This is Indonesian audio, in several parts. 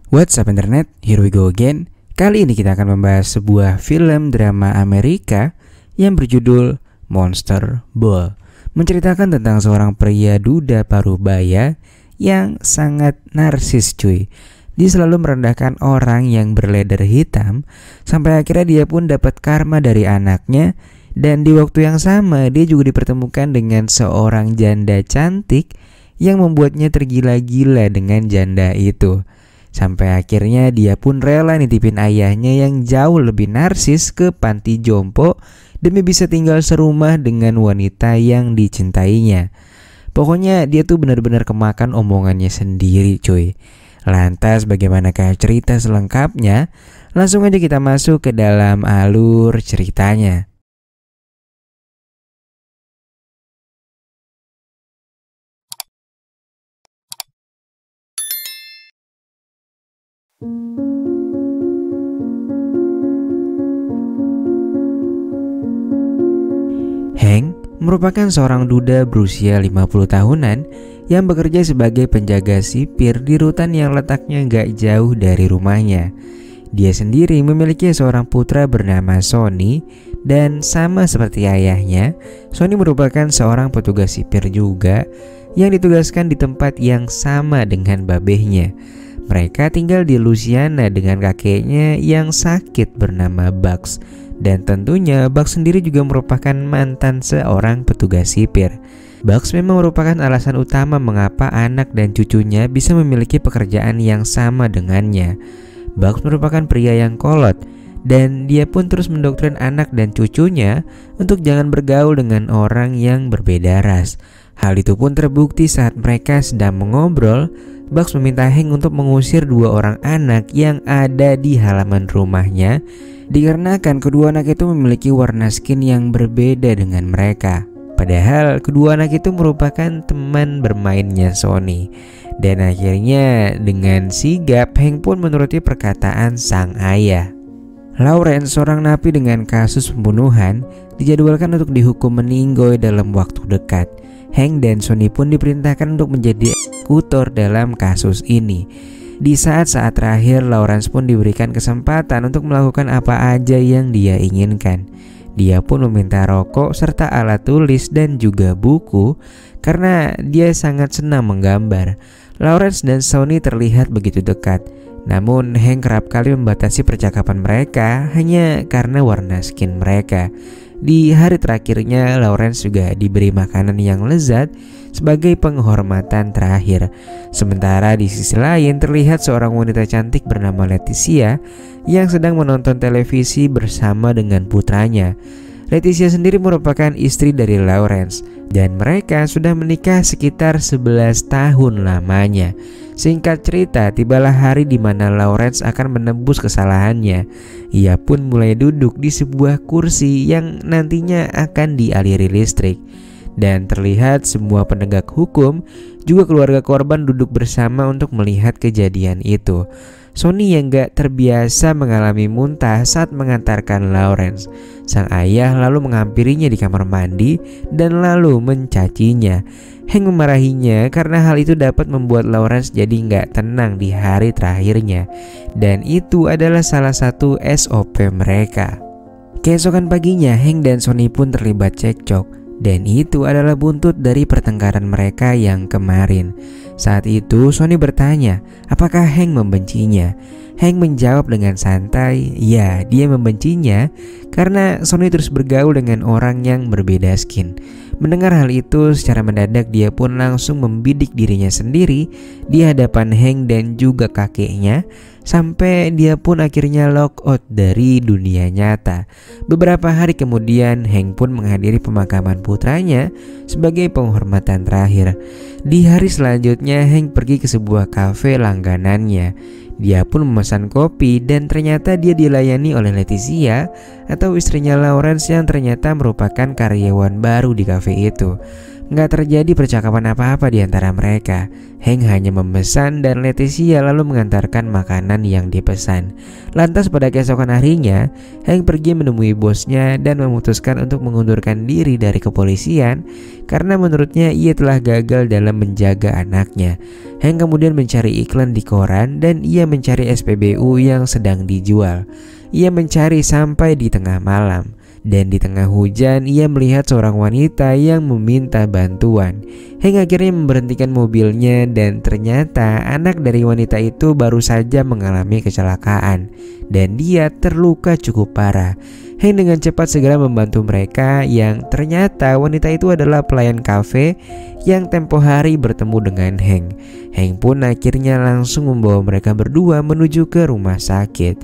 What's up internet, here we go again. Kali ini kita akan membahas sebuah film drama Amerika yang berjudul Monster Ball. Menceritakan tentang seorang pria duda parubaya yang sangat narsis cuy. Dia selalu merendahkan orang yang berleather hitam sampai akhirnya dia pun dapat karma dari anaknya. Dan di waktu yang sama dia juga dipertemukan dengan seorang janda cantik yang membuatnya tergila-gila dengan janda itu. Sampai akhirnya dia pun rela nitipin ayahnya yang jauh lebih narsis ke panti jompo demi bisa tinggal serumah dengan wanita yang dicintainya. Pokoknya dia tuh benar-benar kemakan omongannya sendiri cuy. Lantas bagaimanakah cerita selengkapnya? Langsung aja kita masuk ke dalam alur ceritanya. Hank merupakan seorang duda berusia 50 tahunan yang bekerja sebagai penjaga sipir di rutan yang letaknya gak jauh dari rumahnya. Dia sendiri memiliki seorang putra bernama Sonny dan sama seperti ayahnya, Sonny merupakan seorang petugas sipir juga yang ditugaskan di tempat yang sama dengan babehnya. Mereka tinggal di Louisiana dengan kakeknya yang sakit bernama Bugs. Dan tentunya Bugs sendiri juga merupakan mantan seorang petugas sipir. Bugs memang merupakan alasan utama mengapa anak dan cucunya bisa memiliki pekerjaan yang sama dengannya. Bugs merupakan pria yang kolot dan dia pun terus mendoktrin anak dan cucunya untuk jangan bergaul dengan orang yang berbeda ras. Hal itu pun terbukti saat mereka sedang mengobrol. Bugs meminta Hank untuk mengusir dua orang anak yang ada di halaman rumahnya dikarenakan kedua anak itu memiliki warna skin yang berbeda dengan mereka. Padahal kedua anak itu merupakan teman bermainnya Sonny. Dan akhirnya dengan sigap Hank pun menuruti perkataan sang ayah. Lawrence, seorang napi dengan kasus pembunuhan, dijadwalkan untuk dihukum meninggoy dalam waktu dekat. Hank dan Sonny pun diperintahkan untuk menjadi eksekutor dalam kasus ini. Di saat-saat terakhir, Lawrence pun diberikan kesempatan untuk melakukan apa aja yang dia inginkan. Dia pun meminta rokok serta alat tulis dan juga buku karena dia sangat senang menggambar. Lawrence dan Sonny terlihat begitu dekat. Namun Hank kerap kali membatasi percakapan mereka hanya karena warna skin mereka. Di hari terakhirnya, Lawrence juga diberi makanan yang lezat sebagai penghormatan terakhir. Sementara di sisi lain terlihat seorang wanita cantik bernama Leticia yang sedang menonton televisi bersama dengan putranya. Leticia sendiri merupakan istri dari Lawrence dan mereka sudah menikah sekitar 11 tahun lamanya. Singkat cerita, tibalah hari di mana Lawrence akan menebus kesalahannya. Ia pun mulai duduk di sebuah kursi yang nantinya akan dialiri listrik. Dan terlihat semua penegak hukum juga keluarga korban duduk bersama untuk melihat kejadian itu. Sonny yang gak terbiasa mengalami muntah saat mengantarkan Lawrence. Sang ayah lalu menghampirinya di kamar mandi dan lalu mencacinya. Hank memarahinya karena hal itu dapat membuat Lawrence jadi gak tenang di hari terakhirnya. Dan itu adalah salah satu SOP mereka. Keesokan paginya Hank dan Sonny pun terlibat cekcok. Dan itu adalah buntut dari pertengkaran mereka yang kemarin. Saat itu Sonny bertanya, apakah Hank membencinya? Hank menjawab dengan santai, ya dia membencinya karena Sonny terus bergaul dengan orang yang berbeda skin. Mendengar hal itu secara mendadak dia pun langsung membidik dirinya sendiri di hadapan Hank dan juga kakeknya. Sampai dia pun akhirnya lock out dari dunia nyata. Beberapa hari kemudian Hank pun menghadiri pemakaman putranya sebagai penghormatan terakhir. Di hari selanjutnya Hank pergi ke sebuah kafe langganannya. Dia pun memesan kopi dan ternyata dia dilayani oleh Leticia atau istrinya Lawrence yang ternyata merupakan karyawan baru di kafe itu. Nggak terjadi percakapan apa-apa di antara mereka. Hank hanya memesan dan Leticia lalu mengantarkan makanan yang dipesan. Lantas pada keesokan harinya, Hank pergi menemui bosnya dan memutuskan untuk mengundurkan diri dari kepolisian karena menurutnya ia telah gagal dalam menjaga anaknya. Hank kemudian mencari iklan di koran dan ia mencari SPBU yang sedang dijual. Ia mencari sampai di tengah malam. Dan di tengah hujan ia melihat seorang wanita yang meminta bantuan. Hank akhirnya memberhentikan mobilnya dan ternyata anak dari wanita itu baru saja mengalami kecelakaan dan dia terluka cukup parah. Hank dengan cepat segera membantu mereka yang ternyata wanita itu adalah pelayan kafe yang tempo hari bertemu dengan Hank. Hank pun akhirnya langsung membawa mereka berdua menuju ke rumah sakit.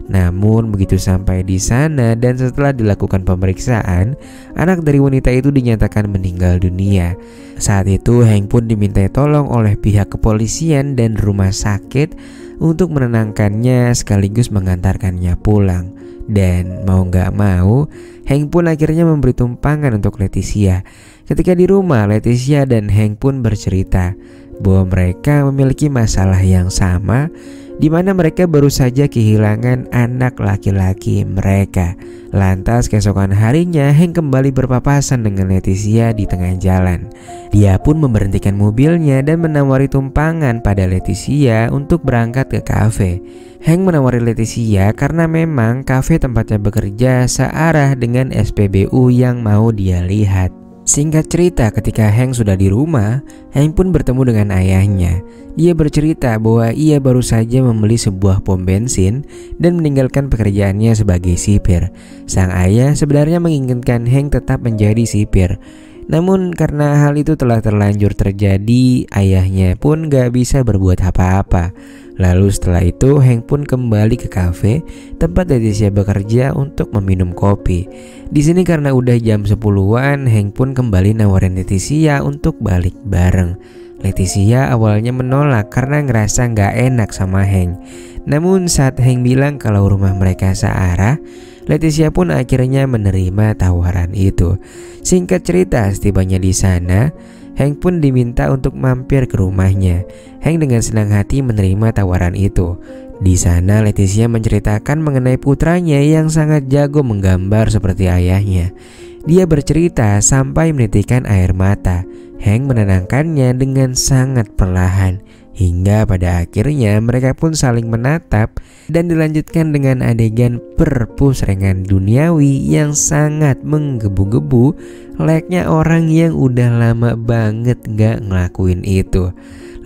Namun begitu sampai di sana dan setelah dilakukan pemeriksaan, anak dari wanita itu dinyatakan meninggal dunia. Saat itu Hank pun dimintai tolong oleh pihak kepolisian dan rumah sakit untuk menenangkannya sekaligus mengantarkannya pulang. Dan mau gak mau, Hank pun akhirnya memberi tumpangan untuk Leticia. Ketika di rumah, Leticia dan Hank pun bercerita bahwa mereka memiliki masalah yang sama, di mana mereka baru saja kehilangan anak laki-laki mereka. Lantas keesokan harinya Hank kembali berpapasan dengan Leticia di tengah jalan. Dia pun memberhentikan mobilnya dan menawari tumpangan pada Leticia untuk berangkat ke kafe. Hank menawari Leticia karena memang kafe tempatnya bekerja searah dengan SPBU yang mau dia lihat. Singkat cerita, ketika Hank sudah di rumah, Hank pun bertemu dengan ayahnya. Dia bercerita bahwa ia baru saja membeli sebuah pom bensin dan meninggalkan pekerjaannya sebagai sipir. Sang ayah sebenarnya menginginkan Hank tetap menjadi sipir. Namun karena hal itu telah terlanjur terjadi, ayahnya pun gak bisa berbuat apa-apa. Lalu setelah itu Hank pun kembali ke kafe tempat Leticia bekerja untuk meminum kopi. Di sini karena udah jam 10-an, Hank pun kembali nawarin Leticia untuk balik bareng. Leticia awalnya menolak karena ngerasa gak enak sama Hank. Namun saat Hank bilang kalau rumah mereka searah, Leticia pun akhirnya menerima tawaran itu. Singkat cerita, setibanya di sana, Hank pun diminta untuk mampir ke rumahnya. Hank dengan senang hati menerima tawaran itu. Di sana Leticia menceritakan mengenai putranya yang sangat jago menggambar seperti ayahnya. Dia bercerita sampai menitikkan air mata. Hank menenangkannya dengan sangat perlahan. Hingga pada akhirnya mereka pun saling menatap dan dilanjutkan dengan adegan perpusrengan duniawi yang sangat menggebu-gebu, layaknya orang yang udah lama banget gak ngelakuin itu.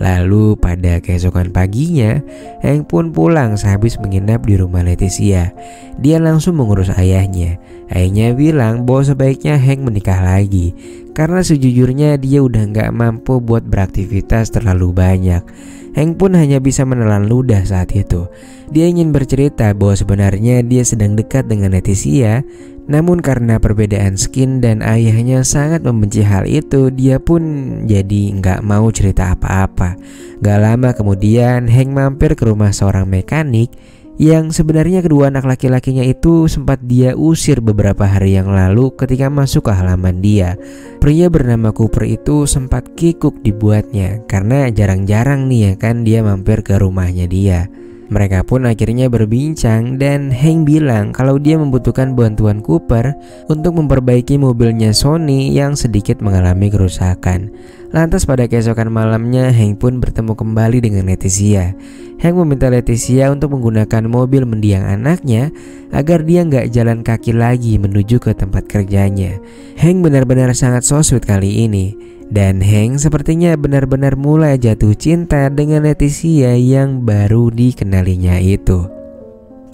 Lalu pada keesokan paginya, Hank pun pulang sehabis menginap di rumah Leticia. Dia langsung mengurus ayahnya. Ayahnya bilang bahwa sebaiknya Hank menikah lagi karena sejujurnya dia udah gak mampu buat beraktivitas terlalu banyak. Hank pun hanya bisa menelan ludah saat itu. Dia ingin bercerita bahwa sebenarnya dia sedang dekat dengan Leticia, namun karena perbedaan skin dan ayahnya sangat membenci hal itu, dia pun jadi gak mau cerita apa-apa. Gak lama kemudian Hank mampir ke rumah seorang mekanik yang sebenarnya kedua anak laki-lakinya itu sempat dia usir beberapa hari yang lalu ketika masuk ke halaman dia. Pria bernama Cooper itu sempat kikuk dibuatnya karena jarang-jarang nih ya kan dia mampir ke rumahnya dia. Mereka pun akhirnya berbincang dan Hank bilang kalau dia membutuhkan bantuan Cooper untuk memperbaiki mobilnya Sony yang sedikit mengalami kerusakan. Lantas pada keesokan malamnya Hank pun bertemu kembali dengan Leticia. Hank meminta Leticia untuk menggunakan mobil mendiang anaknya agar dia nggak jalan kaki lagi menuju ke tempat kerjanya. Hank benar-benar sangat so sweet kali ini. Dan Hank sepertinya benar-benar mulai jatuh cinta dengan Leticia yang baru dikenalinya itu.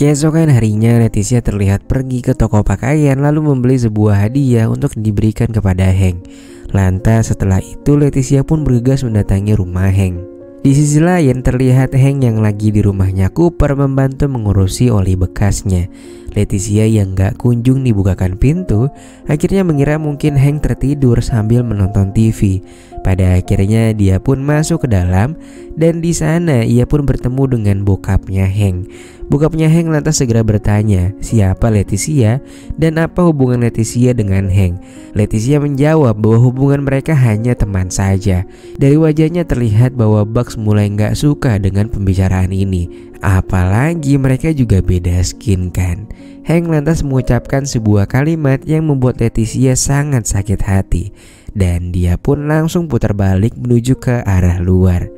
Keesokan harinya Leticia terlihat pergi ke toko pakaian lalu membeli sebuah hadiah untuk diberikan kepada Hank. Lantas setelah itu Leticia pun bergegas mendatangi rumah Hank. Di sisi lain terlihat Hank yang lagi di rumahnya Cooper membantu mengurusi oli bekasnya. Leticia yang gak kunjung dibukakan pintu akhirnya mengira mungkin Hank tertidur sambil menonton TV. Pada akhirnya dia pun masuk ke dalam dan di sana ia pun bertemu dengan bokapnya Hank. Bokapnya Hank lantas segera bertanya siapa Leticia dan apa hubungan Leticia dengan Hank. Leticia menjawab bahwa hubungan mereka hanya teman saja. Dari wajahnya terlihat bahwa Bugs mulai gak suka dengan pembicaraan ini. Apalagi mereka juga beda skin kan. Hank lantas mengucapkan sebuah kalimat yang membuat Leticia sangat sakit hati. Dan dia pun langsung putar balik menuju ke arah luar.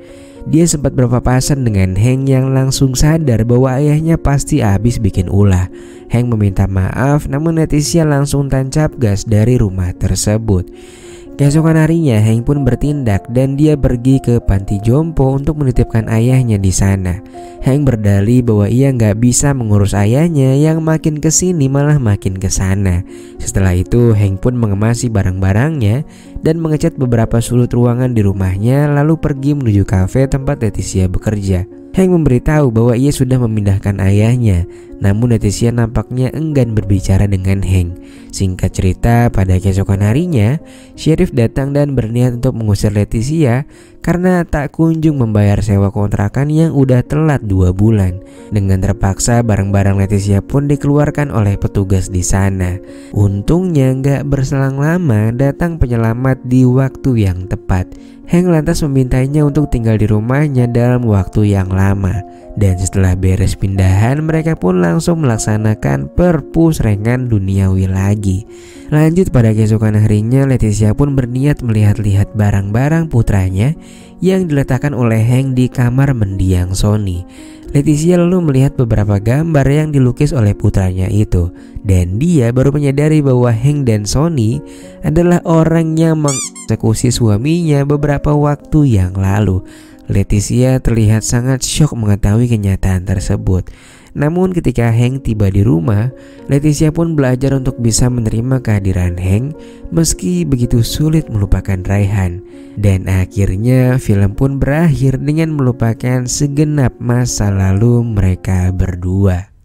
Dia sempat berpapasan dengan Hank yang langsung sadar bahwa ayahnya pasti habis bikin ulah. Hank meminta maaf namun Leticia langsung tancap gas dari rumah tersebut. Keesokan harinya Hank pun bertindak dan dia pergi ke panti jompo untuk menitipkan ayahnya di sana. Hank berdalih bahwa ia nggak bisa mengurus ayahnya yang makin kesini malah makin kesana. Setelah itu Hank pun mengemasi barang-barangnya dan mengecat beberapa sudut ruangan di rumahnya lalu pergi menuju kafe tempat Leticia bekerja. Hank memberitahu bahwa ia sudah memindahkan ayahnya, namun Leticia nampaknya enggan berbicara dengan Hank. Singkat cerita, pada keesokan harinya, Sheriff datang dan berniat untuk mengusir Leticia karena tak kunjung membayar sewa kontrakan yang udah telat 2 bulan. Dengan terpaksa, barang-barang Leticia pun dikeluarkan oleh petugas di sana. Untungnya gak berselang lama datang penyelamat di waktu yang tepat. Hank lantas memintanya untuk tinggal di rumahnya dalam waktu yang lama. Dan setelah beres pindahan, mereka pun langsung melaksanakan perpusrengan duniawi lagi. Lanjut pada keesokan harinya, Leticia pun berniat melihat-lihat barang-barang putranya yang diletakkan oleh Hank di kamar mendiang Sonny. Leticia lalu melihat beberapa gambar yang dilukis oleh putranya itu. Dan dia baru menyadari bahwa Hank dan Sonny adalah orang yang mengeksekusi suaminya beberapa waktu yang lalu. Leticia terlihat sangat syok mengetahui kenyataan tersebut. Namun ketika Hank tiba di rumah, Leticia pun belajar untuk bisa menerima kehadiran Hank meski begitu sulit melupakan Raihan. Dan akhirnya film pun berakhir dengan melupakan segenap masa lalu mereka berdua.